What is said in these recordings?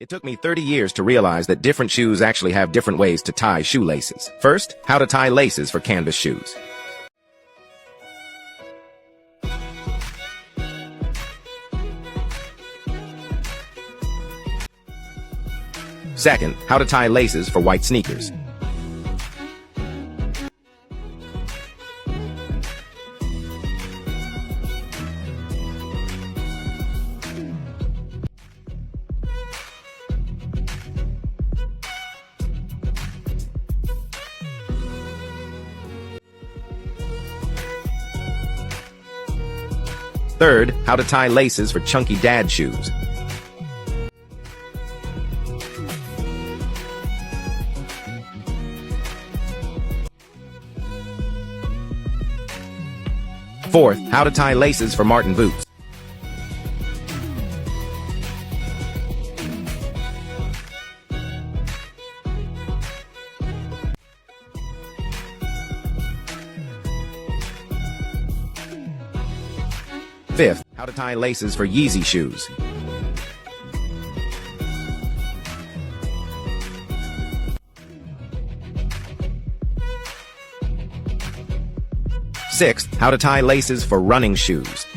It took me 30 years to realize that different shoes actually have different ways to tie shoelaces. First, how to tie laces for canvas shoes. Second, how to tie laces for white sneakers. Third, how to tie laces for chunky dad shoes. Fourth, how to tie laces for Martin boots. Fifth, how to tie laces for Yeezy shoes. Sixth, how to tie laces for running shoes.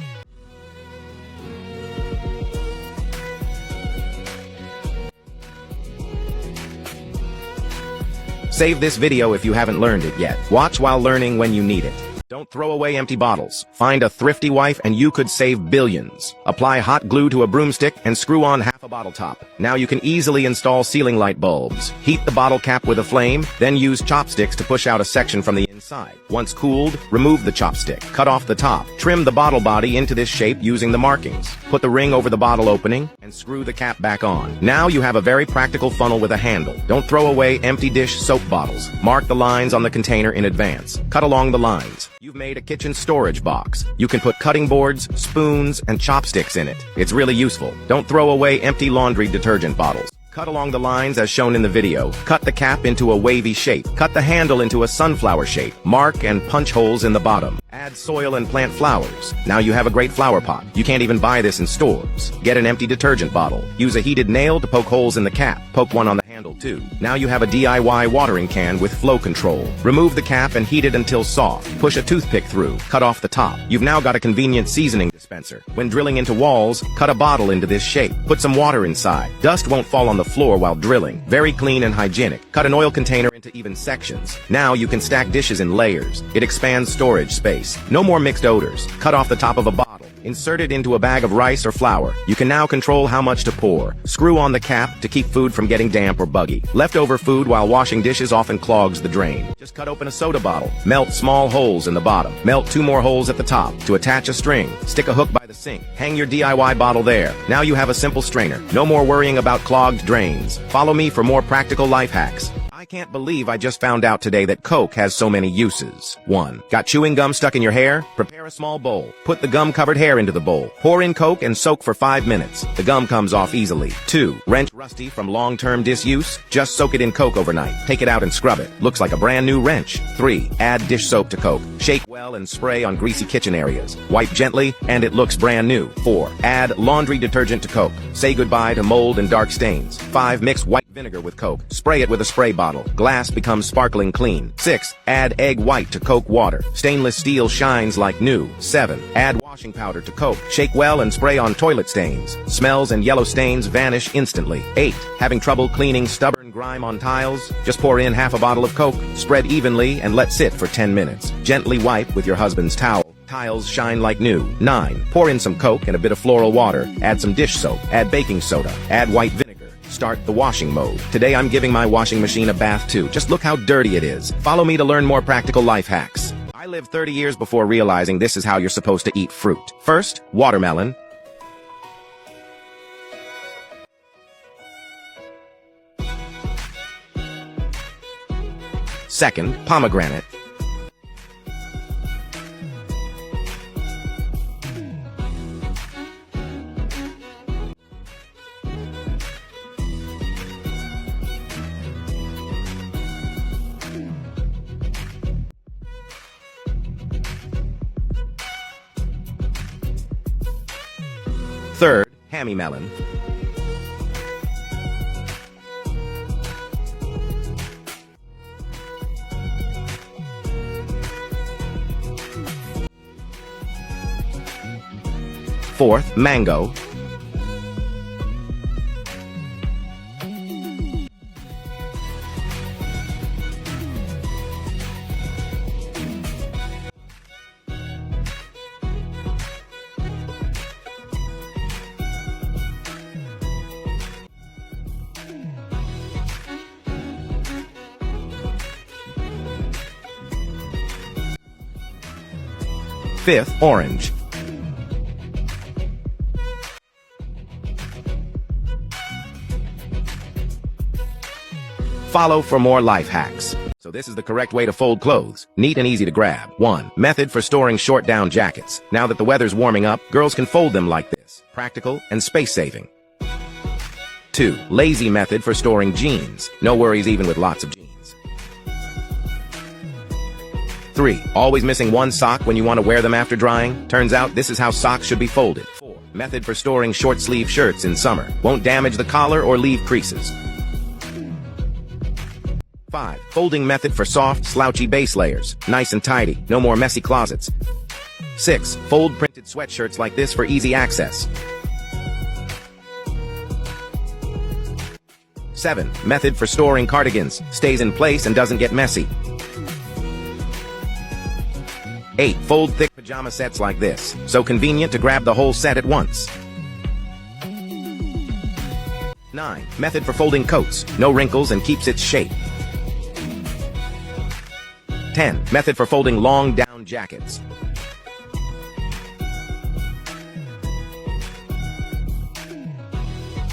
Save this video if you haven't learned it yet. Watch while learning when you need it. Don't throw away empty bottles. Find a thrifty wife and you could save billions. Apply hot glue to a broomstick and screw on half a bottle top. Now you can easily install ceiling light bulbs. Heat the bottle cap with a flame, then use chopsticks to push out a section from the inside. Once cooled, remove the chopstick. Cut off the top. Trim the bottle body into this shape using the markings. Put the ring over the bottle opening and screw the cap back on. Now you have a very practical funnel with a handle. Don't throw away empty dish soap bottles. Mark the lines on the container in advance. Cut along the lines. You've made a kitchen storage box. You can put cutting boards, spoons, and chopsticks in it. It's really useful. Don't throw away empty laundry detergent bottles. Cut along the lines as shown in the video. Cut the cap into a wavy shape. Cut the handle into a sunflower shape. Mark and punch holes in the bottom. Add soil and plant flowers. Now you have a great flower pot. You can't even buy this in stores. Get an empty detergent bottle. Use a heated nail to poke holes in the cap. Poke one on the handle too. Now you have a DIY watering can with flow control. Remove the cap and heat it until soft. Push a toothpick through. Cut off the top. You've now got a convenient seasoning dispenser. When drilling into walls, cut a bottle into this shape. Put some water inside. Dust won't fall on the floor while drilling. Very clean and hygienic. Cut an oil container into even sections. Now you can stack dishes in layers. It expands storage space. No more mixed odors. Cut off the top of a bottle. Insert it into a bag of rice or flour. You can now control how much to pour. Screw on the cap to keep food from getting damp or buggy. Leftover food while washing dishes often clogs the drain. Just cut open a soda bottle. Melt small holes in the bottom. Melt 2 more holes at the top. To attach a string, stick a hook by the sink. Hang your DIY bottle there. Now you have a simple strainer. No more worrying about clogged drains. Follow me for more practical life hacks. I can't believe I just found out today that Coke has so many uses. 1. Got chewing gum stuck in your hair? Prepare a small bowl. Put the gum-covered hair into the bowl. Pour in Coke and soak for 5 minutes. The gum comes off easily. 2. Wrench rusty from long-term disuse? Just soak it in Coke overnight. Take it out and scrub it. Looks like a brand new wrench. 3. Add dish soap to Coke. Shake well and spray on greasy kitchen areas. Wipe gently and it looks brand new. 4. Add laundry detergent to Coke. Say goodbye to mold and dark stains. 5. Mix white vinegar with Coke. Spray it with a spray bottle. Glass becomes sparkling clean. 6. Add egg white to Coke water. Stainless steel shines like new. 7. Add washing powder to Coke. Shake well and spray on toilet stains. Smells and yellow stains vanish instantly. 8. Having trouble cleaning stubborn grime on tiles? Just pour in half a bottle of Coke. Spread evenly and let sit for 10 minutes. Gently wipe with your husband's towel. Tiles shine like new. 9. Pour in some Coke and a bit of floral water. Add some dish soap. Add baking soda. Add white vinegar. Start the washing mode. Today I'm giving my washing machine a bath too. Just look how dirty it is. Follow me to learn more practical life hacks. I lived 30 years before realizing this is how you're supposed to eat fruit. First, watermelon. Second, pomegranate. Third, hammy melon. Fourth, mango. Fifth, orange. Follow for more life hacks. So this is the correct way to fold clothes. Neat and easy to grab. 1. Method for storing short down jackets. Now that the weather's warming up, girls can fold them like this. Practical and space saving. 2. Lazy method for storing jeans. No worries even with lots of jeans. 3. Always missing one sock when you want to wear them after drying? Turns out this is how socks should be folded. 4. Method for storing short sleeve shirts in summer. Won't damage the collar or leave creases. 5. Folding method for soft, slouchy base layers. Nice and tidy. No more messy closets. 6. Fold printed sweatshirts like this for easy access. 7. Method for storing cardigans. Stays in place and doesn't get messy. 8. Fold thick pajama sets like this. So convenient to grab the whole set at once. 9. Method for folding coats. No wrinkles and keeps its shape. 10. Method for folding long down jackets.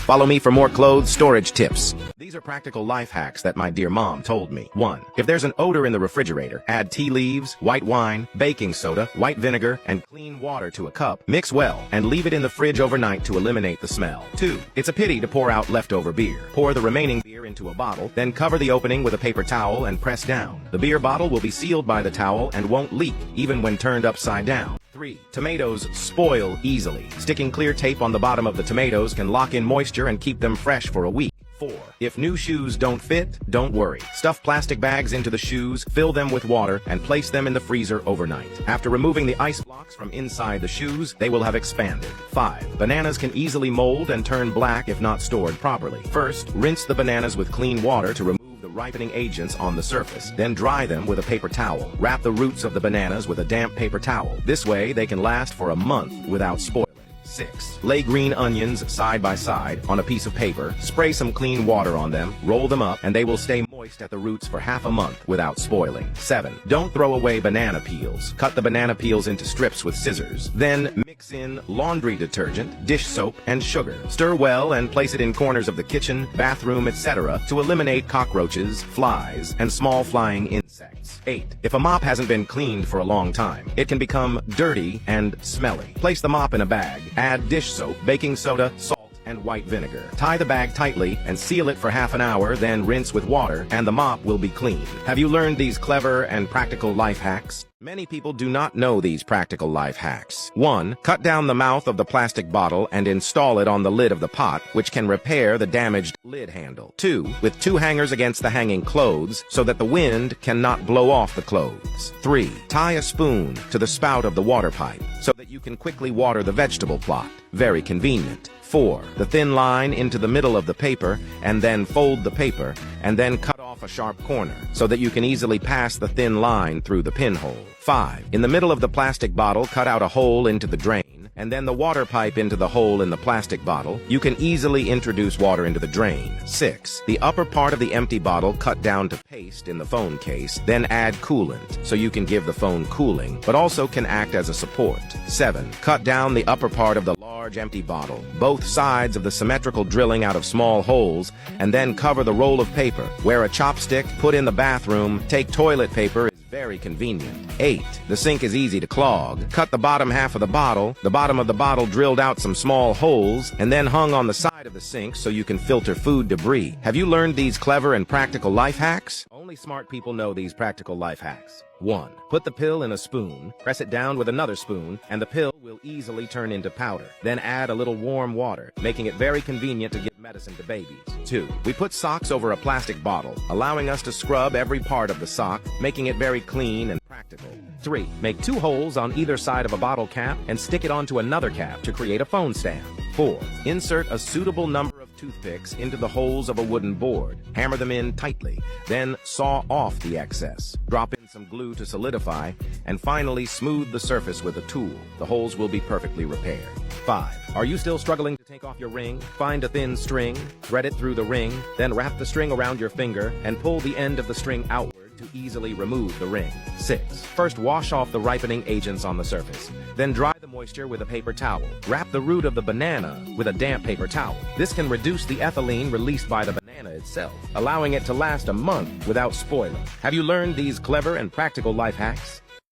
Follow me for more clothes storage tips. These are practical life hacks that my dear mom told me. 1. If there's an odor in the refrigerator, add tea leaves, white wine, baking soda, white vinegar, and clean water to a cup. Mix well and leave it in the fridge overnight to eliminate the smell. 2. It's a pity to pour out leftover beer. Pour the remaining beer into a bottle, then cover the opening with a paper towel and press down. The beer bottle will be sealed by the towel and won't leak, even when turned upside down. 3. Tomatoes spoil easily. Sticking clear tape on the bottom of the tomatoes can lock in moisture and keep them fresh for a week. 4. If new shoes don't fit, don't worry. Stuff plastic bags into the shoes, fill them with water, and place them in the freezer overnight. After removing the ice blocks from inside the shoes, they will have expanded. 5. Bananas can easily mold and turn black if not stored properly. First, rinse the bananas with clean water to remove the ripening agents on the surface. Then dry them with a paper towel. Wrap the roots of the bananas with a damp paper towel. This way, they can last for a month without spoiling. 6. Lay green onions side by side on a piece of paper, spray some clean water on them, roll them up, and they will stay moist at the roots for half a month without spoiling. 7. Don't throw away banana peels. Cut the banana peels into strips with scissors. Then mix in laundry detergent, dish soap, and sugar. Stir well and place it in corners of the kitchen, bathroom, etc. to eliminate cockroaches, flies, and small flying insects. 8. If a mop hasn't been cleaned for a long time, it can become dirty and smelly. Place the mop in a bag. Add dish soap, baking soda, salt, and white vinegar. Tie the bag tightly and seal it for half an hour, then rinse with water, and the mop will be clean. Have you learned these clever and practical life hacks? Many people do not know these practical life hacks. 1. Cut down the mouth of the plastic bottle and install it on the lid of the pot, which can repair the damaged lid handle. 2. With 2 hangers against the hanging clothes so that the wind cannot blow off the clothes. 3. Tie a spoon to the spout of the water pipe so that you can quickly water the vegetable plot. Very convenient. 4. The thin line into the middle of the paper and then fold the paper and then cut off a sharp corner so that you can easily pass the thin line through the pinhole. 5. In the middle of the plastic bottle, cut out a hole into the drain and then the water pipe into the hole in the plastic bottle. You can easily introduce water into the drain. 6. The upper part of the empty bottle cut down to paste in the phone case, then add coolant so you can give the phone cooling, but also can act as a support. 7. Cut down the upper part of the large empty bottle, both sides of the symmetrical drilling out of small holes, and then cover the roll of paper. Wear a chopstick, put in the bathroom, take toilet paper. Very convenient. 8. The sink is easy to clog. Cut the bottom half of the bottom of the bottle drilled out some small holes, and then hung on the side of the sink so you can filter food debris. Have you learned these clever and practical life hacks? Only smart people know these practical life hacks. 1. Put the pill in a spoon, press it down with another spoon, and the pill will easily turn into powder. Then add a little warm water, making it very convenient to give medicine to babies. 2. We put socks over a plastic bottle, allowing us to scrub every part of the sock, making it very clean and practical. practical. 3. Make 2 holes on either side of a bottle cap and stick it onto another cap to create a phone stand. 4. Insert a suitable number of toothpicks into the holes of a wooden board. Hammer them in tightly, then saw off the excess. Drop in some glue to solidify, and finally smooth the surface with a tool. The holes will be perfectly repaired. 5. Are you still struggling to take off your ring? Find a thin string, thread it through the ring, then wrap the string around your finger and pull the end of the string outward to easily remove the ring. 6. First, wash off the ripening agents on the surface. Then dry the moisture with a paper towel. Wrap the root of the banana with a damp paper towel. This can reduce the ethylene released by the banana itself, allowing it to last a month without spoiling. Have you learned these clever and practical life hacks?